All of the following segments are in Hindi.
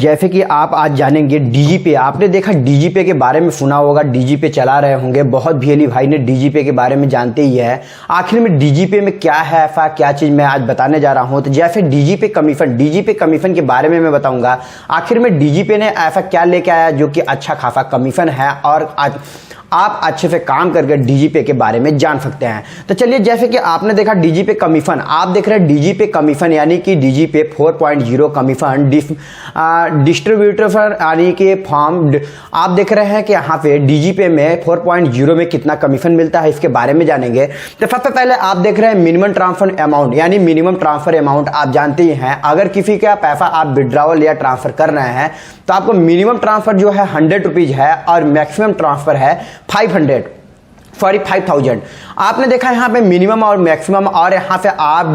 जैसे कि आप आज जानेंगे डीजीपे। आपने देखा डीजीपे के बारे में सुना होगा, डीजीपे चला रहे होंगे, बहुत भीली भाई ने डीजीपे के बारे में जानते ही है। आखिर में डीजीपे में क्या है, ऐसा क्या चीज मैं आज बताने जा रहा हूं। तो जैसे डीजीपे कमीशन के बारे में मैं बताऊंगा। आखिर में डीजीपे ने ऐसा क्या लेके आया जो कि अच्छा खासा कमीशन है और आप अच्छे से काम करके डीजीपे के बारे में जान सकते हैं। तो चलिए, जैसे कि आपने देखा डीजीपे कमीशन, आप देख रहे हैं डीजीपे कमीशन यानी कि डीजीपे 4.0 कमीशन डिस्ट्रीब्यूटर यानी कि फॉर्म। आप देख रहे हैं कि यहाँ पे डीजीपे में 4.0 में कितना कमीशन मिलता है, इसके बारे में जानेंगे। तो सबसे पहले आप देख रहे हैं मिनिमम ट्रांसफर अमाउंट यानी मिनिमम ट्रांसफर अमाउंट। आप जानते ही हैं अगर किसी का पैसा आप विड्रॉवल या ट्रांसफर कर रहे हैं तो आपको मिनिमम ट्रांसफर जो है 100 रुपीज है और मैक्सिमम ट्रांसफर है 5,000। आपने देखा यहाँ पे मिनिमम और मैक्सिमम, और यहाँ पे आप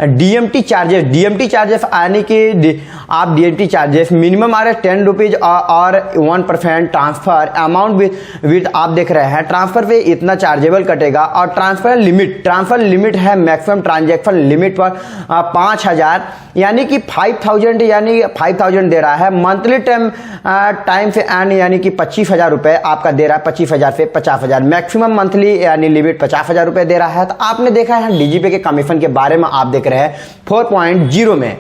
डीएमटी चार्जेस यानी कि आप डीएमटी चार्जेस मिनिमम आ रहे 10 रुपीज और 1% ट्रांसफर अमाउंट विद आप देख रहे हैं ट्रांसफर पे इतना चार्जेबल कटेगा। और ट्रांसफर लिमिट है मैक्सिमम ट्रांजेक्शन लिमिट पर 5,000 यानी कि 5,000 दे रहा है। मंथली टाइम से एंड यानी कि 25,000 रुपए आपका दे रहा है, 25,000 से 50,000। मैक्सिमम मंथली यानी लिमिट 50,000 रुपए दे रहा है। तो आपने देखा है डीजीपे के कमीशन के बारे में आप देख रहे हैं 4.0 में।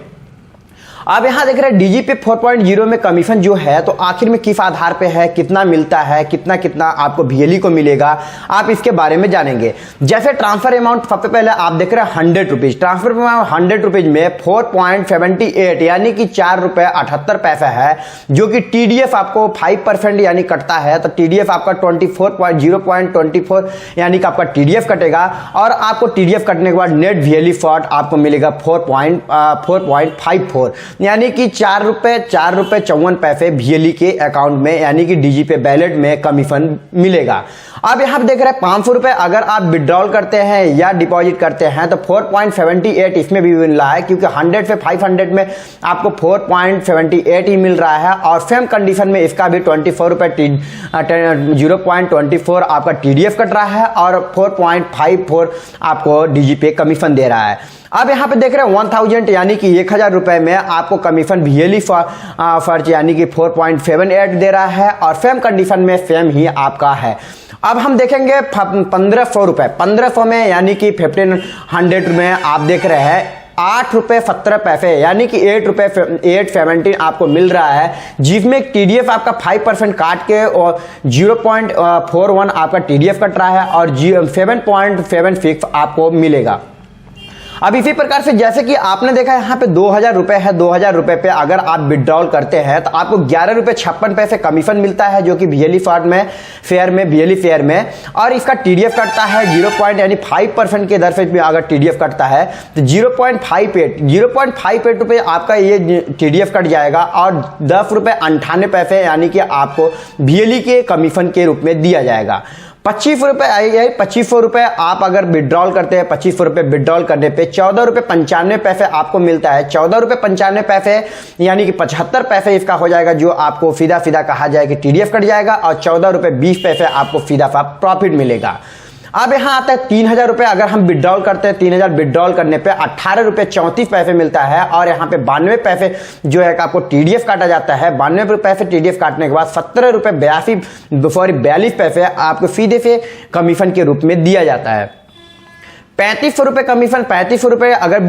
अब यहां देख रहे हैं डीजीपे 4.0 में कमीशन जो है तो आखिर में किस आधार पे है, कितना मिलता है, कितना आपको वीएलई को मिलेगा, आप इसके बारे में जानेंगे। जैसे ट्रांसफर अमाउंट सबसे पहले आप देख रहे हैं 100 रुपीज। ट्रांसफर अमाउंट 100 रुपीज में 4.78 यानी कि 4 रुपए 78 पैसे है, जो कि टीडीएफ आपको 5% यानी कटता है। तो टीडीएफ आपका 0.24 यानी कि आपका टीडीएफ कटेगा और आपको टीडीएफ कटने के बाद नेट वीएलई फॉर्ट आपको मिलेगा 4.54 यानी कि 4 रुपए 54 पैसे वीएलई के अकाउंट में यानी कि डीजीपे बैलेट में कमीशन मिलेगा। अब यहां पर देख रहे हैं 500 रुपए अगर आप विड्रॉल करते हैं या डिपॉजिट करते हैं तो 4.78 इसमें भी मिल रहा है, क्योंकि 100 से 500 में आपको 4.78 ही मिल रहा है। और सेम कंडीशन में इसका भी 24 रुपए 0.24 आपका टीडीएफ कट रहा है और 4.54 आपको डीजीपे कमीशन दे रहा है। अब यहां पे देख रहे हैं 1000 यानी कि 1000 रुपए में आपको कमीशन वीएलई फर्ज यानी कि 4.78 दे रहा है और सेम कंडीशन में सेम ही आपका है। अब हम देखेंगे 1500 में यानी कि 1500 में आप देख रहे हैं 8 रुपए 17 पैसे यानी कि 8 रुपए 8.17 आपको मिल रहा है, जिसमें टीडीएफ आपका 5% काट के और 0.41 आपका टीडीएफ कट रहा है और 7.76 आपको मिलेगा। अब इसी प्रकार से जैसे कि आपने देखा यहाँ पे 2000 रुपए है, 2000 रुपए पे अगर आप विड्रॉल करते हैं तो आपको 11 रुपए 56 पैसे कमीशन मिलता है, जो कि वीएलई फेयर में और इसका टीडीएफ कटता है 5% के दर से भी अगर टीडीएफ कटता है तो 0.58 रुपए आपका ये टीडीएफ कट जाएगा और 10 रुपए 98 पैसे यानी कि आपको वीएलई के कमीशन के रूप में दिया जाएगा। 2500 रुपए आप अगर विड्रॉल करते हैं, 2500 रुपए विड्रॉल करने पे 14 रुपए 95 पैसे आपको मिलता है। 14 रुपए 95 पैसे यानी कि 75 पैसे इसका हो जाएगा, जो आपको सीधा कहा जाए कि टीडीएफ कट जाएगा और 14 रुपए 20 पैसे आपको सीधा प्रॉफिट मिलेगा। अब यहां आता है 3000 रुपए अगर हम विड्रॉल करते हैं, 3000 विड्रॉल करने पे 18 रुपए 34 पैसे मिलता है और यहां पे 92 पैसे जो है आपको टीडीएफ काटा जाता है। 92 पैसे टीडीएफ काटने के बाद 17 रुपए 42 पैसे आपको सीधे से कमीशन के रूप में दिया जाता है। 3500 रुपए कमीशन, 3500 रुपए अगर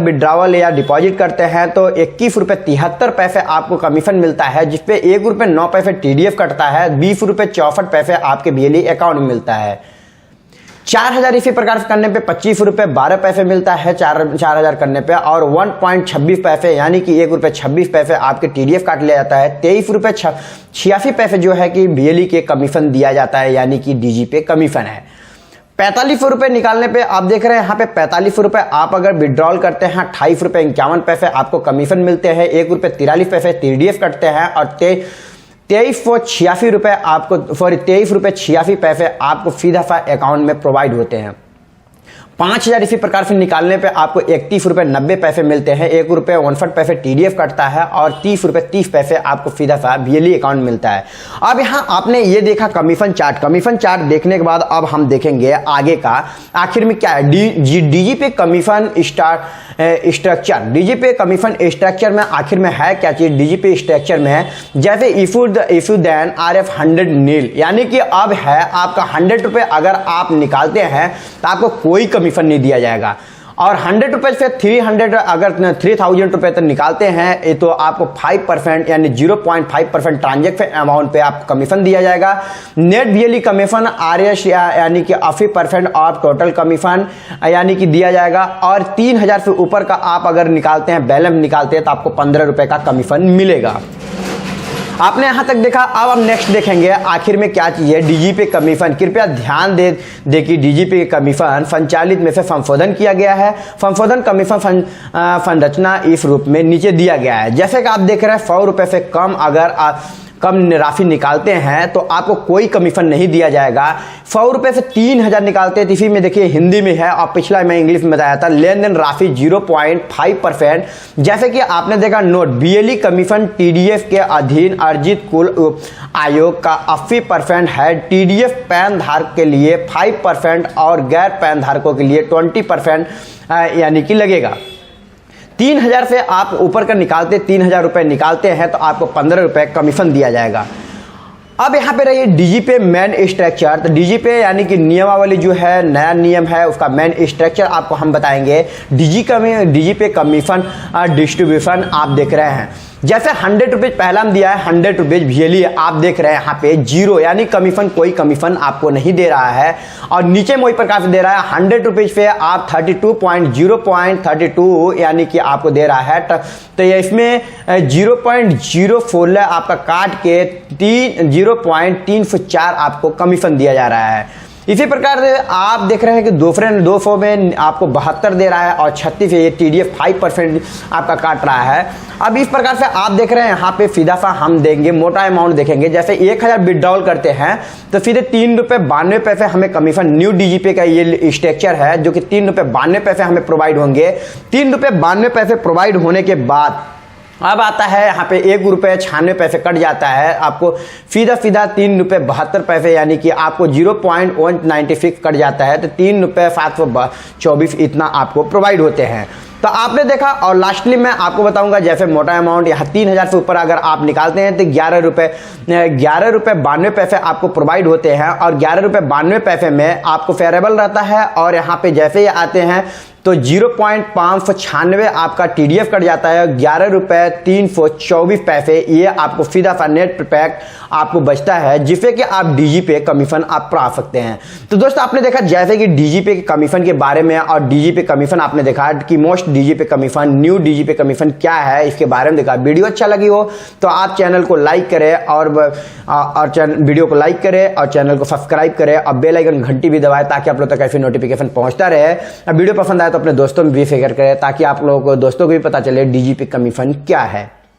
विड्रॉवल या डिपॉजिट करते हैं तो 21 रुपए 73 पैसे आपको कमीशन मिलता है, जिसपे 1 रुपए 9 पैसे टीडीएफ कटता है। 20 रुपए 64 पैसे आपके वीएलई अकाउंट में मिलता है। 4000 इसी प्रकार से करने पे 25 रुपए 12 पैसे मिलता है 4000 करने पे और 1.26 पैसे यानी कि 1 रुपए 26 पैसे आपके टीडीएफ काट लिया जाता है। 23 रुपए 86 पैसे जो है कि वीएलई के कमीशन दिया जाता है यानी कि डीजीपे कमीशन है। 4500 रुपए निकालने पे आप देख रहे हैं यहाँ पे 4500 रुपए आप अगर विड्रॉल करते हैं 28 रुपए 51 पैसे आपको कमीशन मिलते हैं। 1 रुपए 43 पैसे टीडीएफ कटते हैं और 23 रुपए 86 पैसे आपको सीधा सा अकाउंट में प्रोवाइड होते हैं। 5000 इसी प्रकार से निकालने पे आपको 31 रुपये 90 पैसे मिलते हैं, 1 रुपये 59 पैसे TDF कटता है और 30 रुपये 30 पैसे आपको सीधा सा BLE अकाउंट मिलता है। अब यहाँ आपने ये देखा कमीशन चार्ट। कमीशन चार्ट देखने के बाद अब हम देखेंगे आगे का आखिर में क्या है। DGP commission structure, DGP commission structure में आखिर में है क्या चीज। DGP स्ट्रक्चर में है जैसे इफू देन RF 100 नील, यानी कि अब है आपका 100 रुपये अगर आप निकालते हैं तो आपको कोई कमीशन नहीं दिया जाएगा, और 100 रुपये से 300 अगर 3000 रुपये तक निकालते हैं तो आपको 5% यानी 0.5% ट्रांजेक्शन अमाउंट पे आपको कमीशन दिया जाएगा। नेट BLE कमीशन RS यानी कि 80% ऑफ टोटल कमीशन यानी कि दिया जाएगा, और 3000 से ऊपर का आप अगर निकालते हैं बैलेंस निकालते हैं तो आपको 15 रुपये का कमीशन मिलेगा। आपने यहां तक देखा। अब हम नेक्स्ट देखेंगे आखिर में क्या चीज है। DGP कमीशन, कृपया ध्यान दे कि DGP कमीशन संचालित में से संशोधन किया गया है। संशोधन कमीशन संरचना इस रूप में नीचे दिया गया है। जैसे कि आप देख रहे हैं 100 रुपये से कम अगर कम राशि निकालते हैं तो आपको कोई कमीशन नहीं दिया जाएगा। 100 रुपये से 3000 निकालते हैं तो इसी में देखिए हिंदी में है और पिछला मैं इंग्लिश में बताया था। लेन देन राशि 0.5%। जैसे कि आपने देखा नोट, BLE कमीशन TDF के अधीन अर्जित कुल आयोग का 80% है। TDF पैन धारक के लिए 5% और गैर पैन धारकों के लिए 20% यानी कि लगेगा। 3000 से आप ऊपर का निकालते 3000 रुपये निकालते हैं तो आपको 15 रुपये कमीशन दिया जाएगा। अब यहाँ पे रहिए DGP मेन स्ट्रक्चर। तो DGP यानी कि नियमावली जो है, नया नियम है, उसका मेन स्ट्रक्चर आपको हम बताएंगे। DGP कमीशन डिस्ट्रीब्यूशन आप देख रहे हैं। जैसे 100 रुपये पहला में दिया है, 100 रुपये BLE आप देख रहे हैं यहाँ पे 0 यानी कमीशन, कोई कमीशन आपको नहीं दे रहा है। और नीचे में वही प्रकार से दे रहा है 100 रुपीज पे आप 32.0.32 यानी कि आपको दे रहा है। तो ये इसमें 0.04 आपका काट के 0.304 आपको कमीशन दिया जा रहा है। इसी प्रकार से आप देख रहे हैं कि 200 में आपको 72 दे रहा है और 36 ये TDF 5% आपका काट रहा है। अब इस प्रकार से आप देख रहे हैं यहाँ पे सीधा सा हम देंगे मोटा अमाउंट देखेंगे। जैसे 1000 विड्रॉल करते हैं तो सीधे 3 रुपये 92 पैसे हमें कमीशन, न्यू DGP का ये स्ट्रक्चर है जो कि 3 रुपये 92 पैसे हमें प्रोवाइड होंगे। 3 रुपये 92 पैसे प्रोवाइड होने के बाद अब आता है यहाँ पे 1 रुपये 96 पैसे कट जाता है, आपको सीधा 3 रुपये 72 पैसे यानी कि आपको 0.196 कट जाता है। तो 3 रुपये 724 इतना आपको प्रोवाइड होते हैं। तो आपने देखा। और लास्टली मैं आपको बताऊंगा जैसे मोटा अमाउंट यहाँ 3000 से ऊपर अगर आप निकालते हैं तो 11 रुपये 92 पैसे आपको प्रोवाइड होते हैं, और 11 रुपये 92 पैसे में आपको फेयरेबल रहता है। और यहाँ पे जैसे ही आते हैं तो 0.596 आपका TDF कट जाता है, 11 रुपये 324 पैसे ये आपको सीधा सा नेट पैक आपको बचता है, जिससे कि आप DGP कमीशन आप पा सकते हैं। तो दोस्तों आपने देखा जैसे कि DGP के कमीशन के बारे में, और DGP कमीशन आपने देखा कि most DGP commission, new DGP commission क्या है इसके बारे में देखा। वीडियो अच्छा लगी हो तो आप चैनल को लाइक करें और वीडियो को लाइक करें और चैनल को सब्सक्राइब करें और बेल आइकन घंटी भी दबाएं ताकि आप लोग तक ऐसी नोटिफिकेशन पहुंचता रहे। वीडियो पसंद आए तो अपने दोस्तों में भी शेयर करें ताकि आप लोगों को दोस्तों को भी पता चले DGP कमीशन क्या है।